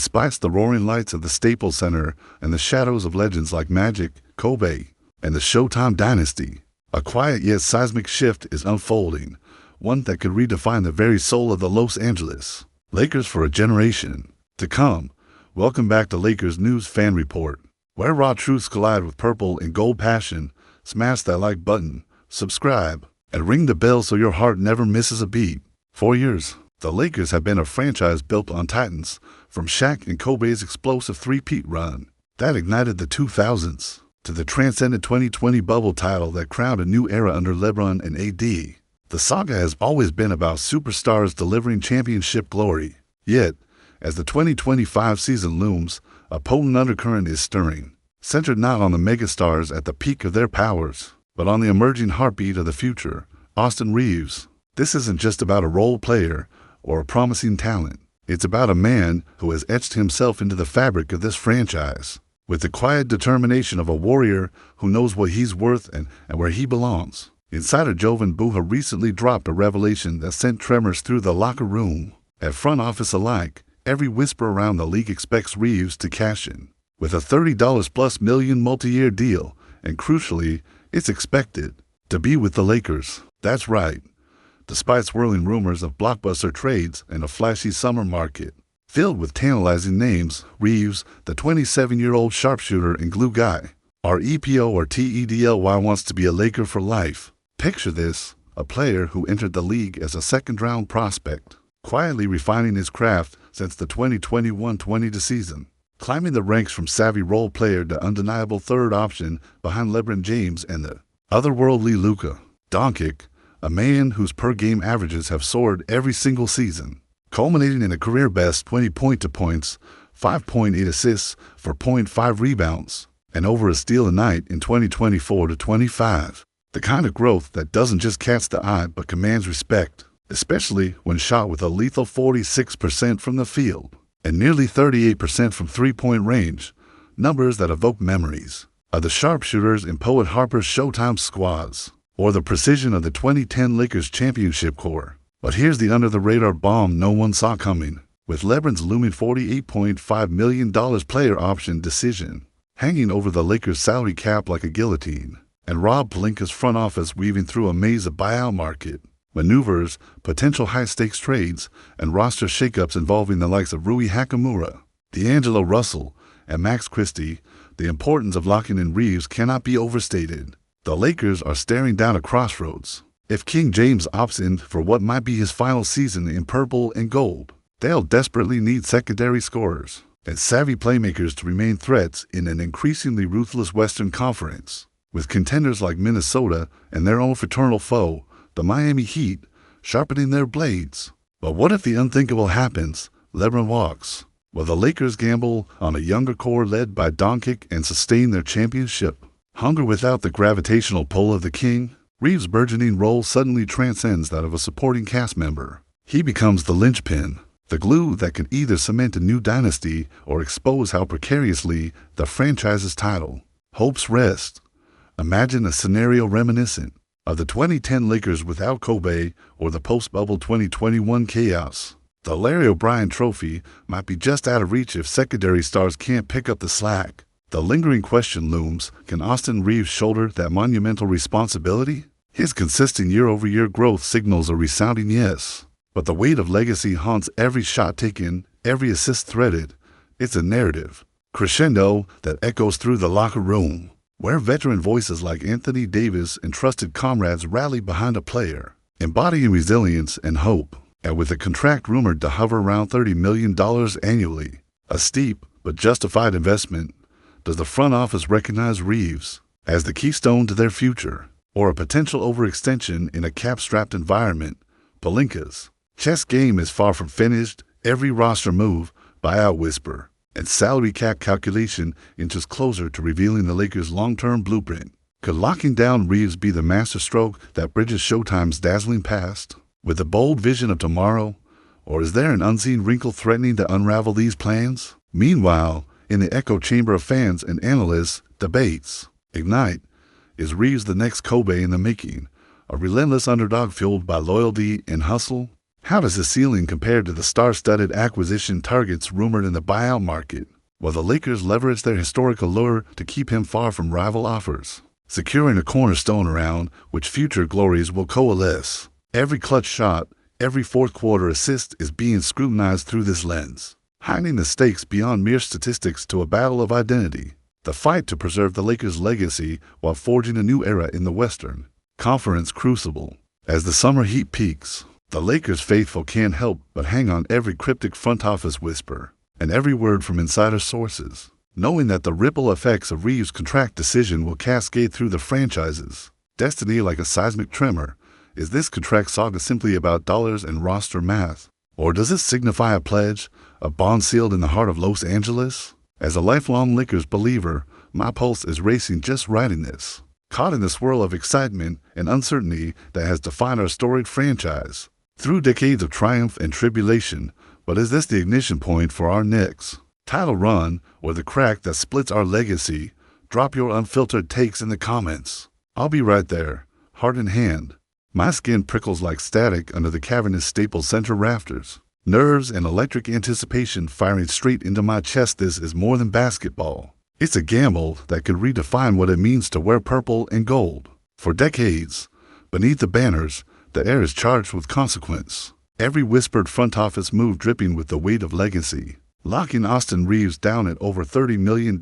Despite the roaring lights of the Staples Center and the shadows of legends like Magic, Kobe, and the Showtime dynasty, a quiet yet seismic shift is unfolding, one that could redefine the very soul of the Los Angeles Lakers for a generation to come. Welcome back to Lakers News Fan Report, where raw truths collide with purple and gold passion. Smash that like button, subscribe, and ring the bell so your heart never misses a beat. For years, the Lakers have been a franchise built on titans, from Shaq and Kobe's explosive three-peat run that ignited the 2000s, to the transcendent 2020 bubble title that crowned a new era under LeBron and AD. The saga has always been about superstars delivering championship glory. Yet, as the 2025 season looms, a potent undercurrent is stirring, centered not on the megastars at the peak of their powers, but on the emerging heartbeat of the future, Austin Reaves. This isn't just about a role player or a promising talent. It's about a man who has etched himself into the fabric of this franchise, with the quiet determination of a warrior who knows what he's worth and where he belongs. Insider Jovan Buha recently dropped a revelation that sent tremors through the locker room. At front office alike, every whisper around the league expects Reaves to cash in, with a $30+ million multi-year deal, and crucially, it's expected to be with the Lakers. That's right. Despite swirling rumors of blockbuster trades and a flashy summer market filled with tantalizing names, Reaves, the 27-year-old sharpshooter and glue guy, REPO or TEDLY, wants to be a Laker for life. Picture this, a player who entered the league as a second-round prospect, quietly refining his craft since the 2021-20 season, climbing the ranks from savvy role player to undeniable third option behind LeBron James and the otherworldly Luka Doncic, a man whose per-game averages have soared every single season, culminating in a career-best 20 points, 5.8 assists for 0.5 rebounds, and over a steal a night in 2024-25. The kind of growth that doesn't just catch the eye but commands respect, especially when shot with a lethal 46% from the field and nearly 38% from three-point range, numbers that evoke memories of the sharpshooters in Poet Harper's Showtime squads, or the precision of the 2010 Lakers championship core. But here's the under-the-radar bomb no one saw coming. With LeBron's looming $48.5 million player option decision hanging over the Lakers' salary cap like a guillotine, and Rob Pelinka's front office weaving through a maze of buyout market maneuvers, potential high-stakes trades, and roster shakeups involving the likes of Rui Hachimura, D'Angelo Russell, and Max Christie, the importance of locking in Reaves cannot be overstated. The Lakers are staring down a crossroads. If King James opts in for what might be his final season in purple and gold, they'll desperately need secondary scorers and savvy playmakers to remain threats in an increasingly ruthless Western Conference, with contenders like Minnesota and their own fraternal foe, the Miami Heat, sharpening their blades. But what if the unthinkable happens? LeBron walks. Will the Lakers gamble on a younger core led by Doncic and sustain their championship hunger without the gravitational pull of the king? Reaves' burgeoning role suddenly transcends that of a supporting cast member. He becomes the linchpin, the glue that can either cement a new dynasty or expose how precariously the franchise's title hopes rest. Imagine a scenario reminiscent of the 2010 Lakers without Kobe or the post-bubble 2021 chaos. The Larry O'Brien Trophy might be just out of reach if secondary stars can't pick up the slack. The lingering question looms, can Austin Reaves shoulder that monumental responsibility? His consistent year-over-year growth signals a resounding yes. But the weight of legacy haunts every shot taken, every assist threaded. It's a narrative, crescendo, that echoes through the locker room, where veteran voices like Anthony Davis and trusted comrades rally behind a player, embodying resilience and hope. And with a contract rumored to hover around $30 million annually, a steep but justified investment, does the front office recognize Reaves as the keystone to their future, or a potential overextension in a cap-strapped environment? Pelinka's chess game is far from finished. Every roster move, buyout whisper, and salary cap calculation inches closer to revealing the Lakers' long-term blueprint. Could locking down Reaves be the masterstroke that bridges Showtime's dazzling past with a bold vision of tomorrow? Or is there an unseen wrinkle threatening to unravel these plans? Meanwhile, in the echo chamber of fans and analysts, debates ignite. Is Reaves the next Kobe in the making, a relentless underdog fueled by loyalty and hustle? How does the ceiling compare to the star-studded acquisition targets rumored in the buyout market? Well, the Lakers leverage their historic allure to keep him far from rival offers, securing a cornerstone around which future glories will coalesce. Every clutch shot, every fourth-quarter assist is being scrutinized through this lens, heightening the stakes beyond mere statistics to a battle of identity. The fight to preserve the Lakers' legacy while forging a new era in the Western Conference crucible. As the summer heat peaks, the Lakers faithful can't help but hang on every cryptic front office whisper and every word from insider sources, knowing that the ripple effects of Reaves' contract decision will cascade through the franchise's destiny like a seismic tremor. Is this contract saga simply about dollars and roster math? Or does it signify a pledge, a bond sealed in the heart of Los Angeles? As a lifelong Lakers believer, my pulse is racing just writing this, caught in the swirl of excitement and uncertainty that has defined our storied franchise through decades of triumph and tribulation. But is this the ignition point for our next title run or the crack that splits our legacy? Drop your unfiltered takes in the comments. I'll be right there, heart in hand. My skin prickles like static under the cavernous Staples Center rafters, nerves and electric anticipation firing straight into my chest. This is more than basketball. It's a gamble that could redefine what it means to wear purple and gold. For decades, beneath the banners, the air is charged with consequence. Every whispered front office move dripping with the weight of legacy. Locking Austin Reaves down at over $30 million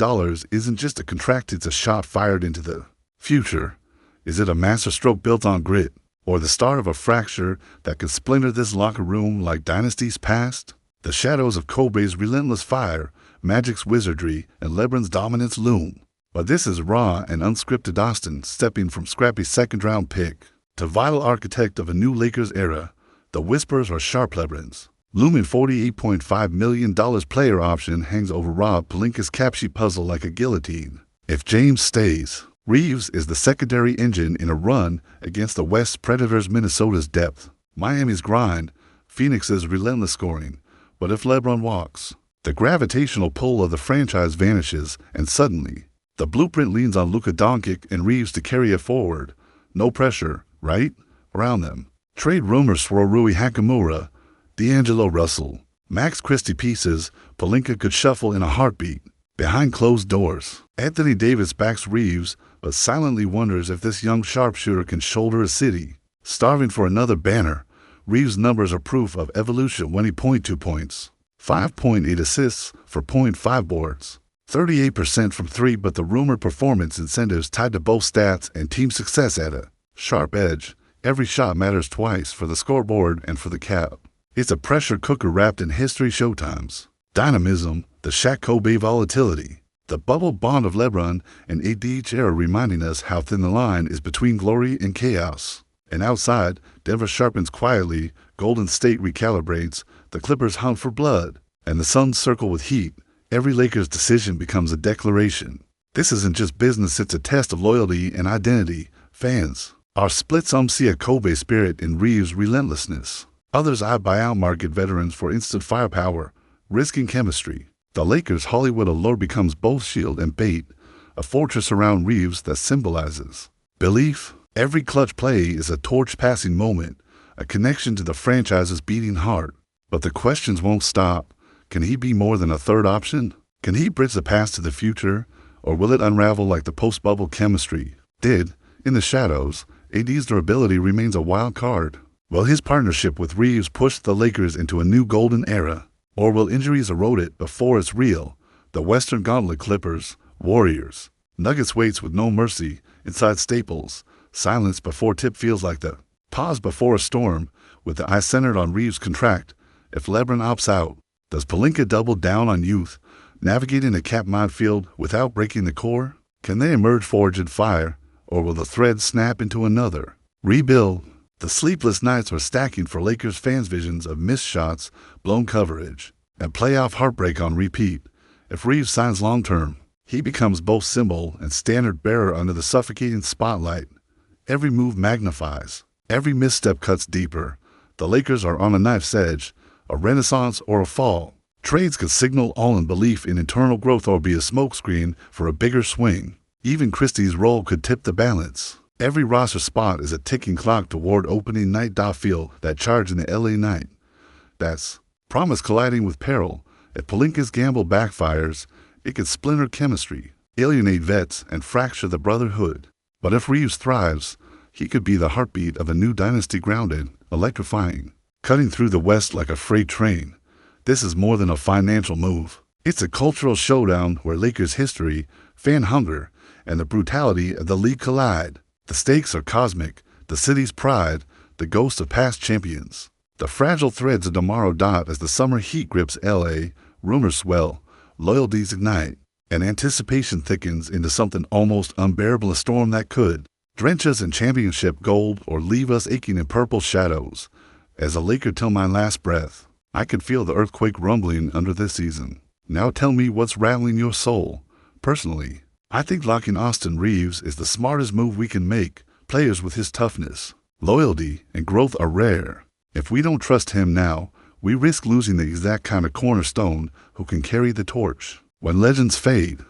isn't just a contract, it's a shot fired into the future. Is it a masterstroke built on grit, or the start of a fracture that could splinter this locker room like dynasties past? The shadows of Kobe's relentless fire, Magic's wizardry, and LeBron's dominance loom. But this is raw and unscripted Austin stepping from scrappy second-round pick to vital architect of a new Lakers era. The whispers are sharp. LeBron's looming $48.5 million player option hangs over Rob Pelinka's cap sheet puzzle like a guillotine. If James stays, Reaves is the secondary engine in a run against the West Predators, Minnesota's depth, Miami's grind, Phoenix's relentless scoring. But if LeBron walks, the gravitational pull of the franchise vanishes, and suddenly, the blueprint leans on Luka Doncic and Reaves to carry it forward. No pressure, right? Around them. Trade rumors swirl. Rui Hachimura, D'Angelo Russell, Max Christie pieces Pelinka could shuffle in a heartbeat. Behind closed doors, Anthony Davis backs Reaves, but silently wonders if this young sharpshooter can shoulder a city starving for another banner. Reaves' numbers are proof of evolution when he 2 points, 5.8 assists for 0.5 boards, 38% from three, but the rumored performance incentives tied to both stats and team success at a sharp edge. Every shot matters twice for the scoreboard and for the cap. It's a pressure cooker wrapped in history showtimes. Dynamism, the Shaq Kobe volatility, the bubble bond of LeBron and AD era reminding us how thin the line is between glory and chaos. And outside, Denver sharpens quietly, Golden State recalibrates, the Clippers hunt for blood, and the Suns circle with heat. Every Lakers decision becomes a declaration. This isn't just business, it's a test of loyalty and identity. Fans are split. Some see a Kobe spirit in Reaves' relentlessness. Others eye buyout market veterans for instant firepower, risking chemistry. The Lakers' Hollywood allure becomes both shield and bait, a fortress around Reaves that symbolizes belief. Every clutch play is a torch-passing moment, a connection to the franchise's beating heart. But the questions won't stop. Can he be more than a third option? Can he bridge the past to the future? Or will it unravel like the post-bubble chemistry did? In the shadows, AD's durability remains a wild card. Will his partnership with Reaves push the Lakers into a new golden era? Or will injuries erode it before it's real? The Western Gauntlet, Clippers, Warriors, Nuggets waits with no mercy inside Staples. Silence before tip feels like the pause before a storm, with the eye centered on Reaves' contract. If LeBron opts out, does Pelinka double down on youth, navigating a cap minefield without breaking the core? Can they emerge forged in fire, or will the thread snap into another rebuild? The sleepless nights are stacking for Lakers fans' visions of missed shots, blown coverage, and playoff heartbreak on repeat. If Reaves signs long-term, he becomes both symbol and standard bearer under the suffocating spotlight. Every move magnifies, every misstep cuts deeper. The Lakers are on a knife's edge, a renaissance or a fall. Trades could signal all-in belief in internal growth or be a smokescreen for a bigger swing. Even Christie's role could tip the balance. Every roster spot is a ticking clock toward opening night. Feel that charge in the LA night. That's promise colliding with peril. If Pelinka's gamble backfires, it could splinter chemistry, alienate vets, and fracture the brotherhood. But if Reaves thrives, he could be the heartbeat of a new dynasty, grounded, electrifying, cutting through the West like a freight train. This is more than a financial move. It's a cultural showdown where Lakers history, fan hunger, and the brutality of the league collide. The stakes are cosmic, the city's pride, the ghosts of past champions. The fragile threads of tomorrow dot as the summer heat grips LA, rumors swell, loyalties ignite, and anticipation thickens into something almost unbearable, a storm that could drench us in championship gold or leave us aching in purple shadows. As a Laker till my last breath, I could feel the earthquake rumbling under this season. Now tell me what's rattling your soul. Personally, I think locking Austin Reaves is the smartest move we can make. Players with his toughness, loyalty, and growth are rare. If we don't trust him now, we risk losing the exact kind of cornerstone who can carry the torch. When legends fade,